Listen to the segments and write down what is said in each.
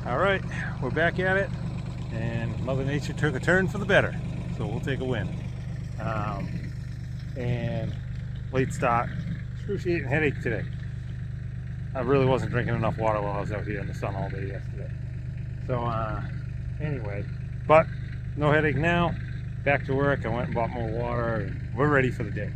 All right, we're back at it, and Mother Nature took a turn for the better, so we'll take a win. And late start, excruciating headache today. I really wasn't drinking enough water while I was out here in the sun all day yesterday. So anyway, but no headache now. Back to work. I went and bought more water, and we're ready for the day.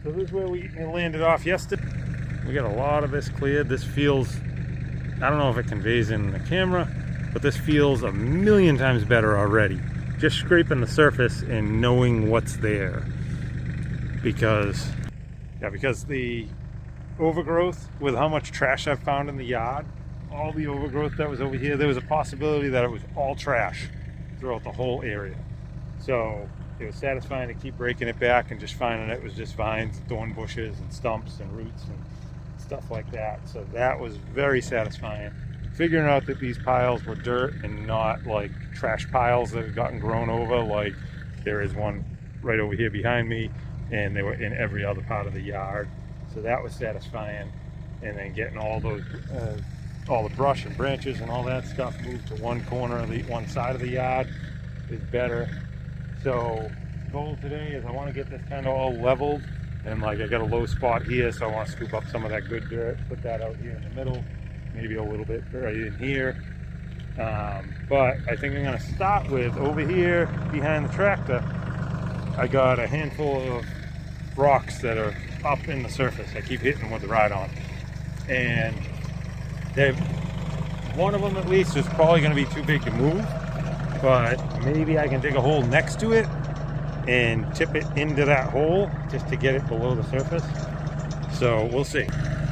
So this is where we landed off yesterday. We got a lot of this cleared. This feels, I don't know if it conveys in the camera, but this feels a million times better already. Just scraping the surface and knowing what's there. Because the overgrowth with how much trash I've found in the yard, all the overgrowth that was over here, there was a possibility that it was all trash throughout the whole area. So it was satisfying to keep breaking it back and just finding it was just vines, thorn bushes, and stumps and roots and stuff like that. So that was very satisfying. Figuring out that these piles were dirt and not like trash piles that had gotten grown over, like there is one right over here behind me, and they were in every other part of the yard. So that was satisfying. And then getting all those, all the brush and branches and all that stuff moved to one corner of the one side of the yard is better. So goal today is I want to get this kind of all leveled, and like I got a low spot here, so I want to scoop up some of that good dirt, put that out here in the middle, maybe a little bit right in here. But I think I'm going to start with over here behind the tractor. I got a handful of rocks that are up in the surface. I keep hitting them with the ride-on, and one of them at least is probably going to be too big to move, but maybe I can dig a hole next to it and tip it into that hole just to get it below the surface. So we'll see.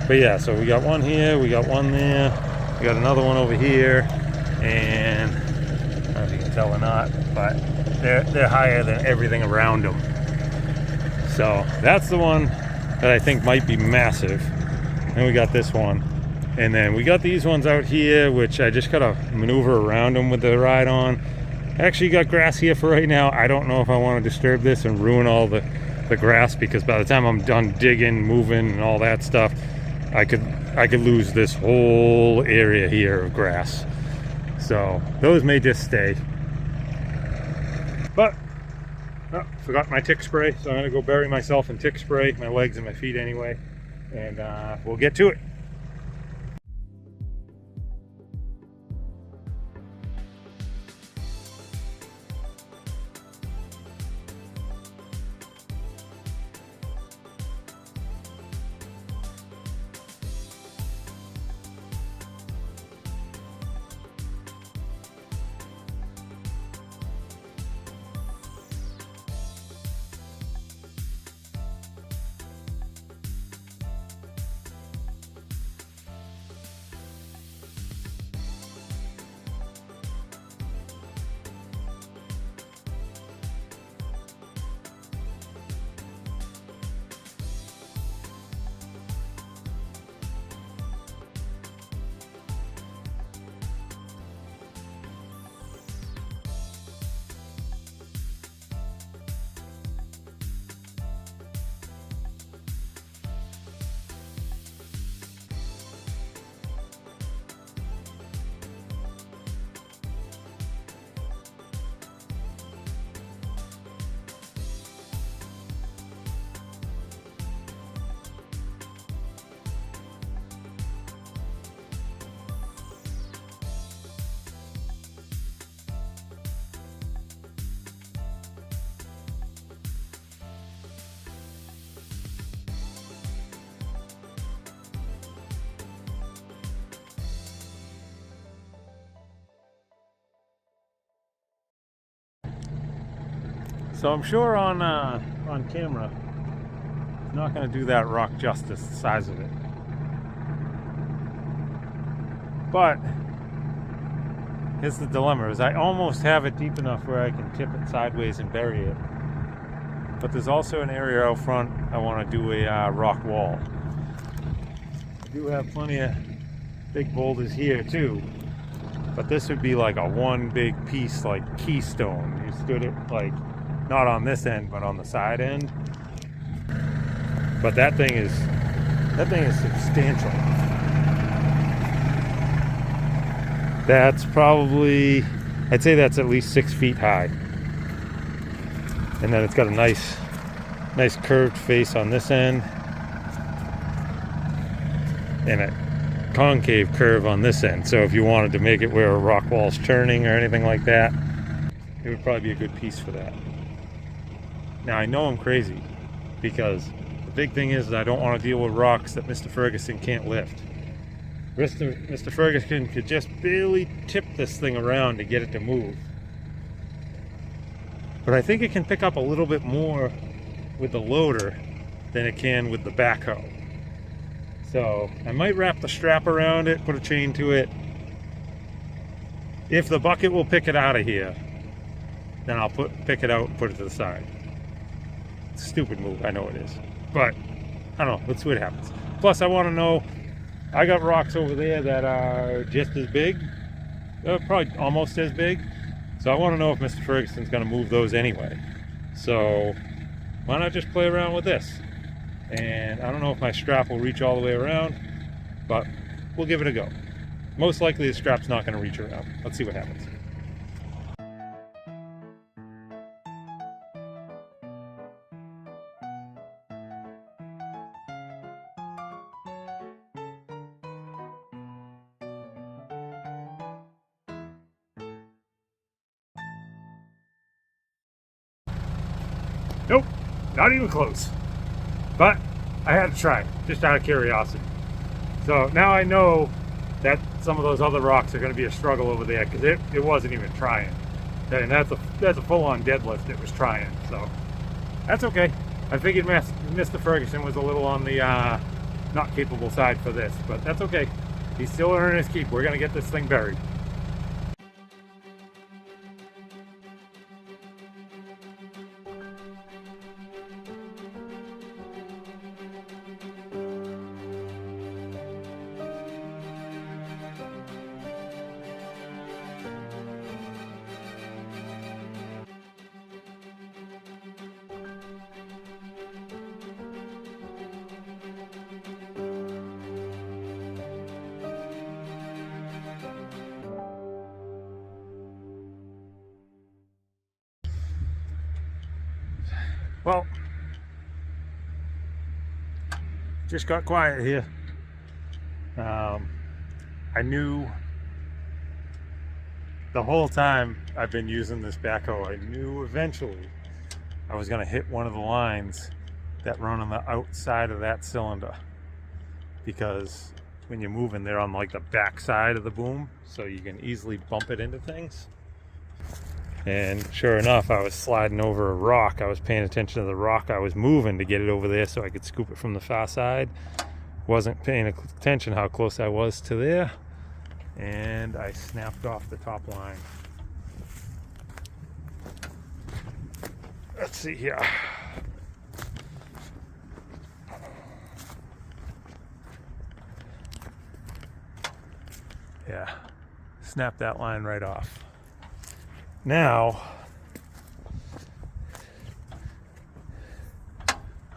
But yeah, so we got one here, we got one there, we got another one over here, and I don't know if you can tell or not, but they're higher than everything around them. So that's the one that I think might be massive. And we got this one. And then we got these ones out here, which I just gotta maneuver around them with the ride-on. I actually got grass here for right now. I don't know if I want to disturb this and ruin all the grass, because by the time I'm done digging, moving, and all that stuff, I could lose this whole area here of grass. So those may just stay. But oh, forgot my tick spray, so I'm gonna go bury myself in tick spray, my legs and my feet anyway, and we'll get to it. So I'm sure on camera, it's not going to do that rock justice, the size of it. But here's the dilemma: is I almost have it deep enough where I can tip it sideways and bury it. But there's also an area out front I want to do a rock wall. I do have plenty of big boulders here too, but this would be like a one big piece, like keystone. You stood it like not on this end, but on the side end. But that thing is substantial. That's probably, I'd say that's at least 6 feet high. And then it's got a nice curved face on this end and a concave curve on this end. So if you wanted to make it where a rock wall's turning or anything like that, it would probably be a good piece for that. Now I know I'm crazy because the big thing is that I don't want to deal with rocks that Mr. Ferguson can't lift. Mr. Ferguson could just barely tip this thing around to get it to move. But I think it can pick up a little bit more with the loader than it can with the backhoe. So I might wrap the strap around it, put a chain to it. If the bucket will pick it out of here, then I'll pick it out and put it to the side. It's a stupid move, I know it is. But, I don't know, let's see what happens. Plus I want to know, I got rocks over there that are just as big, probably almost as big. So I want to know if Mr. Ferguson's going to move those anyway. So why not just play around with this? And I don't know if my strap will reach all the way around, but we'll give it a go. Most likely the strap's not going to reach around. Let's see what happens. Nope, not even close. But I had to try, just out of curiosity. So now I know that some of those other rocks are going to be a struggle over there because it wasn't even trying. And that's a full-on deadlift it was trying. So that's okay. I figured Mr. Ferguson was a little on the not capable side for this, but that's okay. He's still earning his keep. We're going to get this thing buried. Well, just got quiet here. I knew the whole time I've been using this backhoe, I knew eventually I was going to hit one of the lines that run on the outside of that cylinder, because when you're moving, they're on like the back side of the boom, so you can easily bump it into things. And sure enough, I was sliding over a rock. I was paying attention to the rock I was moving to get it over there so I could scoop it from the far side. Wasn't paying attention how close I was to there, and I snapped off the top line. Let's see here. Yeah, snap that line right off. Now,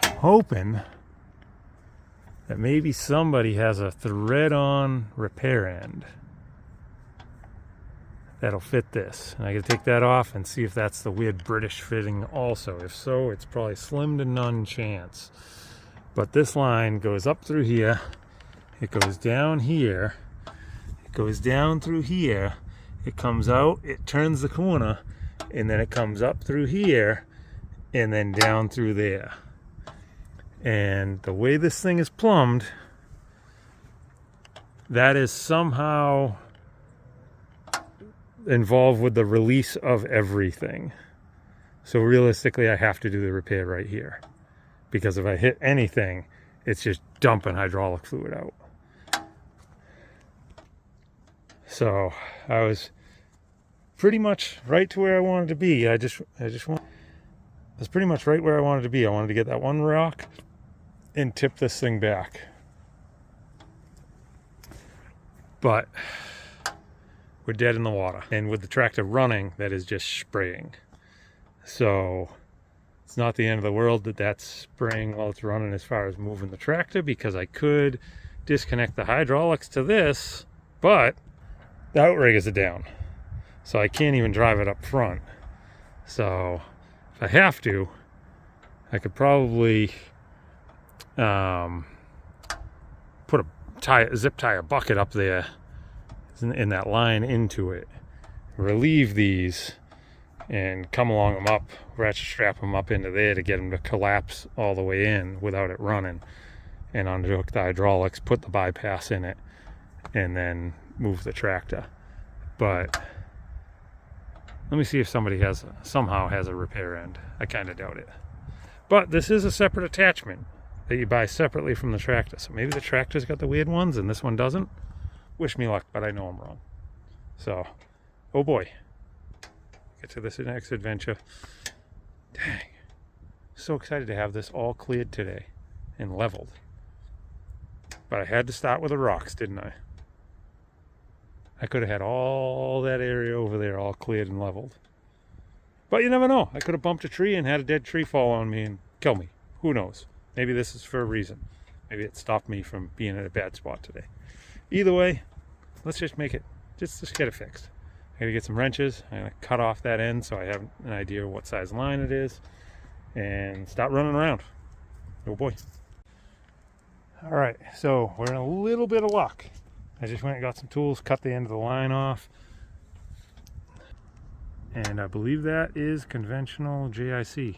I'm hoping that maybe somebody has a thread-on repair end that'll fit this. And I can take that off and see if that's the weird British fitting also. If so, it's probably slim to none chance. But this line goes up through here, it goes down here, it goes down through here, it comes out, it turns the corner, and then it comes up through here and then down through there. And the way this thing is plumbed, that is somehow involved with the release of everything. So realistically, I have to do the repair right here, because if I hit anything, it's just dumping hydraulic fluid out. So I was pretty much right to where I wanted to be. I was pretty much right where I wanted to be. I wanted to get that one rock and tip this thing back. But we're dead in the water. And with the tractor running, that is just spraying. So it's not the end of the world that that's spraying while it's running as far as moving the tractor, because I could disconnect the hydraulics to this, but the outriggers are down, so I can't even drive it up front. So if I have to, I could probably put a zip tie a bucket up there in that line into it, relieve these, and come along them up, ratchet strap them up into there to get them to collapse all the way in without it running, and unhook the hydraulics, put the bypass in it, and then move the tractor. But let me see if somebody somehow has a repair end. I kind of doubt it. But this is a separate attachment that you buy separately from the tractor. So maybe the tractor's got the weird ones and this one doesn't. Wish me luck, but I know I'm wrong. So, oh boy. Get to this next adventure. Dang. So excited to have this all cleared today and leveled. But I had to start with the rocks, didn't I? I could have had all that area over there all cleared and leveled. But you never know. I could have bumped a tree and had a dead tree fall on me and kill me. Who knows? Maybe this is for a reason. Maybe it stopped me from being in a bad spot today. Either way, let's just make it, just get it fixed. I gotta get some wrenches. I'm gonna cut off that end so I have an idea of what size line it is and start running around. Oh boy. All right, so we're in a little bit of luck. I just went and got some tools, cut the end of the line off. And I believe that is conventional JIC.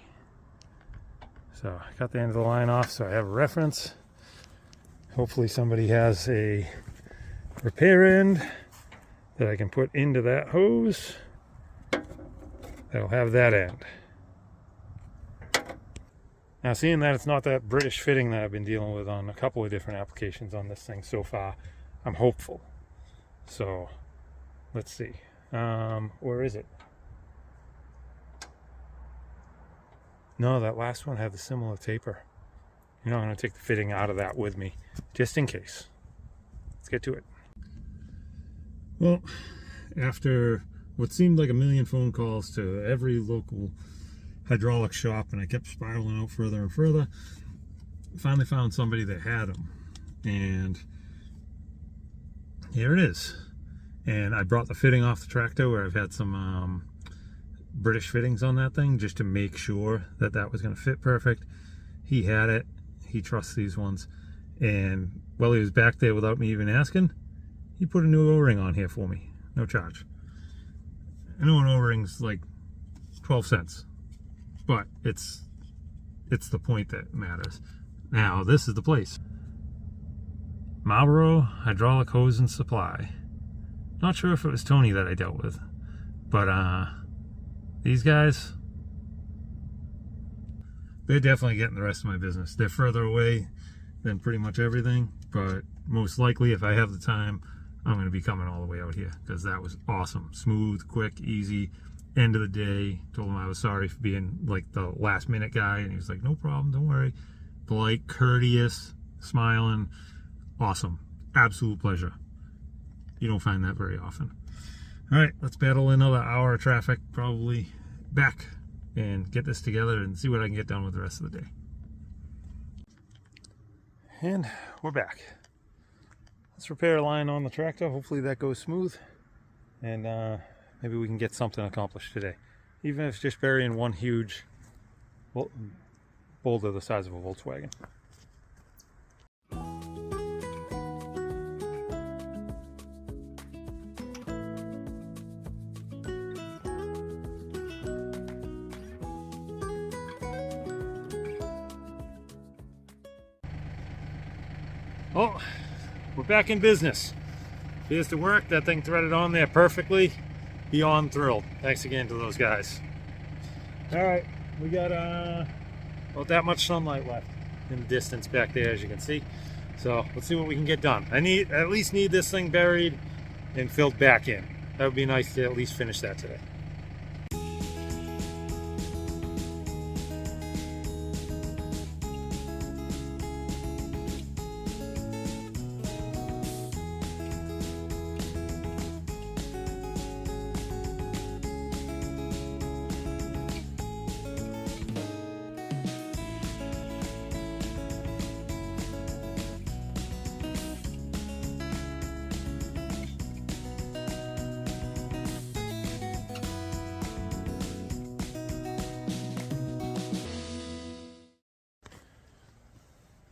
So I cut the end of the line off so I have a reference. Hopefully somebody has a repair end that I can put into that hose. That'll have that end. Now, seeing that it's not that British fitting that I've been dealing with on a couple of different applications on this thing so far, I'm hopeful. So let's see. Where is it? No, that last one had the similar taper. You know, I'm going to take the fitting out of that with me, just in case. Let's get to it. Well, after what seemed like a million phone calls to every local hydraulic shop, and I kept spiraling out further and further, finally found somebody that had them. And here it is. And I brought the fitting off the tractor where I've had some British fittings on that thing just to make sure that that was going to fit perfect. He had it. He trusts these ones. And while he was back there without me even asking, he put a new O-ring on here for me. No charge. I know an O-ring's like 12 cents. But it's the point that matters. Now, this is the place. Marlboro Hydraulic Hose and Supply. Not sure if it was Tony that I dealt with. But these guys, they're definitely getting the rest of my business. They're further away than pretty much everything, but most likely if I have the time, I'm going to be coming all the way out here because that was awesome. Smooth, quick, easy. End of the day, told him I was sorry for being like the last minute guy, and he was like, no problem, don't worry. Polite, courteous, smiling, awesome. Absolute pleasure. You don't find that very often. All right, let's battle another hour of traffic, probably back, and get this together and see what I can get done with the rest of the day. And we're back. Let's repair a line on the tractor. Hopefully that goes smooth, and maybe we can get something accomplished today. Even if it's just burying one huge boulder the size of a Volkswagen. Oh, we're back in business. Here's to work. That thing threaded on there perfectly. Beyond thrilled. Thanks again to those guys. All right, we got about that much sunlight left in the distance back there, as you can see. So let's see what we can get done. I at least need this thing buried and filled back in. That would be nice to at least finish that today.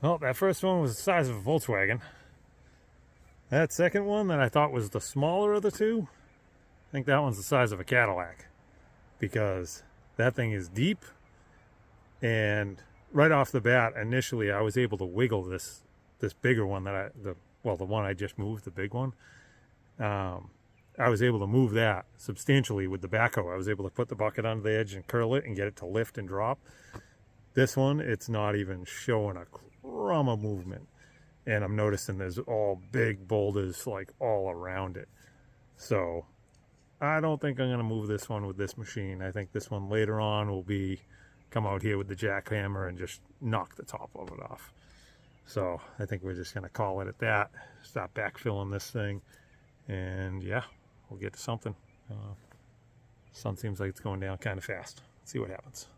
Well, that first one was the size of a Volkswagen. That second one that I thought was the smaller of the two, I think that one's the size of a Cadillac, because that thing is deep, and right off the bat, initially I was able to wiggle this bigger one that the one I just moved, the big one. I was able to move that substantially with the backhoe. I was able to put the bucket under the edge and curl it and get it to lift and drop. This one, it's not even showing a crumb of movement. And I'm noticing there's all big boulders like all around it. So I don't think I'm going to move this one with this machine. I think this one later on will come out here with the jackhammer and just knock the top of it off. So I think we're just going to call it at that. Stop backfilling this thing. And yeah, we'll get to something. Sun seems like it's going down kind of fast. Let's see what happens.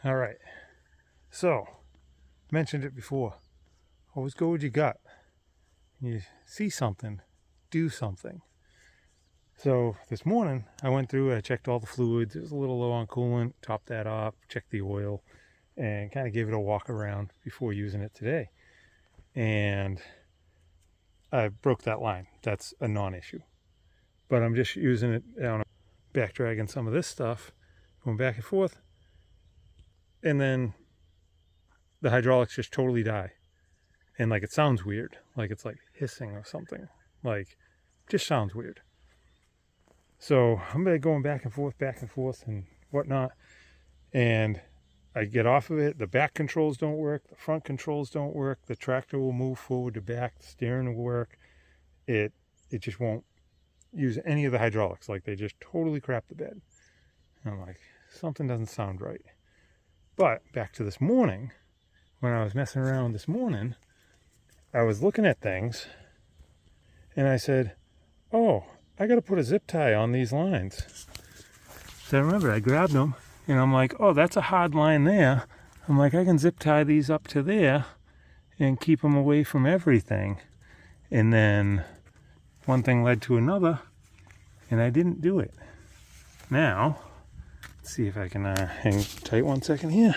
All right, so mentioned it before, always go with your gut. You see something, do something. So this morning I went through, I checked all the fluids. It was a little low on coolant, topped that off, checked the oil, and kind of gave it a walk around before using it today. And I broke that line. That's a non-issue. But I'm just using it, back dragging some of this stuff, going back and forth. And then the hydraulics just totally die. And like it sounds weird, like it's like hissing or something. Like, just sounds weird. So I'm going back and forth and whatnot. And I get off of it. The back controls don't work. The front controls don't work. The tractor will move forward to back. The steering will work. It just won't use any of the hydraulics. Like, they just totally crap the bed. And I'm like, something doesn't sound right. But back to this morning, when I was messing around this morning, I was looking at things and I said, oh, I got to put a zip tie on these lines. So I remember I grabbed them and I'm like, oh, that's a hard line there. I'm like, I can zip tie these up to there and keep them away from everything. And then one thing led to another and I didn't do it. Now, let's see if I can hang tight 1 second here.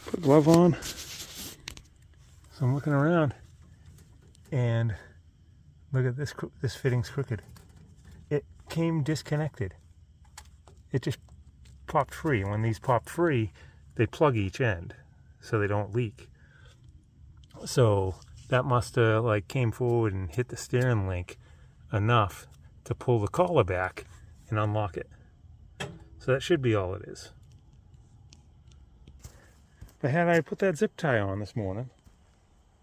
Put a glove on. So I'm looking around and look at this. This fitting's crooked. It came disconnected. It just popped free. And when these pop free, they plug each end so they don't leak. So that must have like came forward and hit the steering link enough to pull the collar back and unlock it. So that should be all it is. But had I put that zip tie on this morning,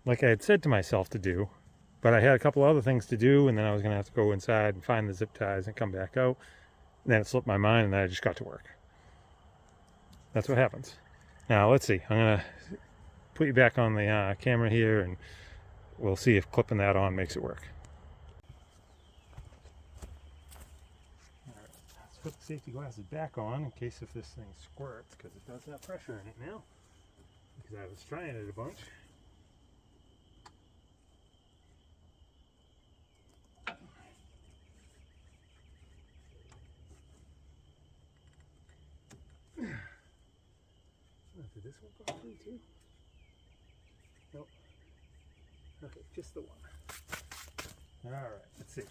like I had said to myself to do, but I had a couple other things to do, and then I was going to have to go inside and find the zip ties and come back out. And then it slipped my mind, and then I just got to work. That's what happens. Now, let's see. I'm going to put you back on the camera here, and we'll see if clipping that on makes it work. All right, let's put the safety glasses back on in case if this thing squirts, because it does have pressure in it now. Because I was trying it a bunch. Did this one go through too? Nope. Okay, just the one. Alright, let's see.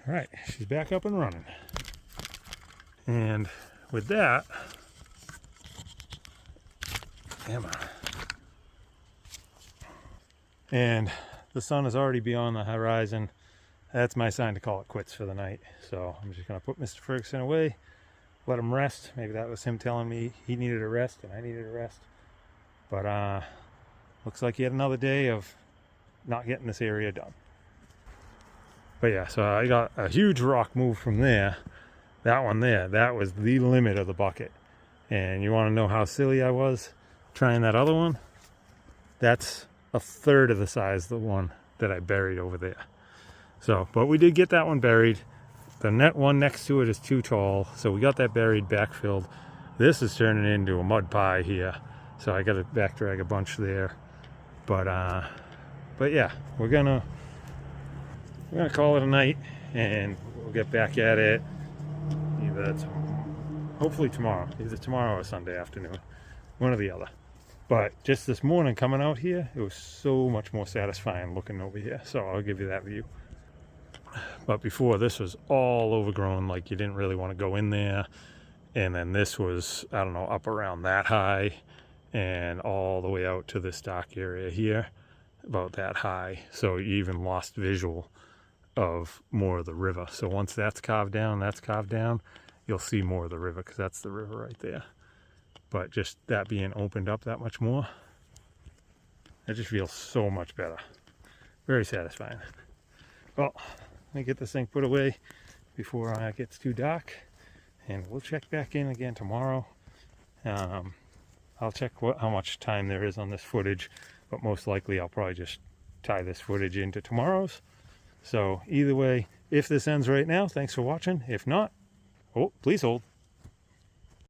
Alright, she's back up and running. And with that, Emma. And the sun is already beyond the horizon. That's my sign to call it quits for the night. So I'm just going to put Mr. Ferguson away, let him rest. Maybe that was him telling me he needed a rest and I needed a rest. But looks like he had another day of not getting this area done. But yeah, so I got a huge rock moved from there. That one there, that was the limit of the bucket. And you want to know how silly I was trying that other one? That's a third of the size of the one that I buried over there. So, but we did get that one buried. The net one next to it is too tall, so we got that buried, backfilled. This is turning into a mud pie here, so I got to back drag a bunch there. But yeah, we're gonna call it a night, and we'll get back at it hopefully tomorrow, either tomorrow or Sunday afternoon, one or the other. But just this morning coming out here, it was so much more satisfying looking over here. So I'll give you that view. But before, this was all overgrown, like you didn't really want to go in there. And then this was, I don't know, up around that high and all the way out to this dark area here, about that high. So you even lost visual of more of the river. So once that's carved down, you'll see more of the river, because that's the river right there. But just that being opened up that much more, it just feels so much better. Very satisfying. Well, let me get this thing put away before it gets too dark, and we'll check back in again tomorrow. I'll check how much time there is on this footage, but most likely I'll probably just tie this footage into tomorrow's. So either way, if this ends right now, thanks for watching. If not, oh, please hold.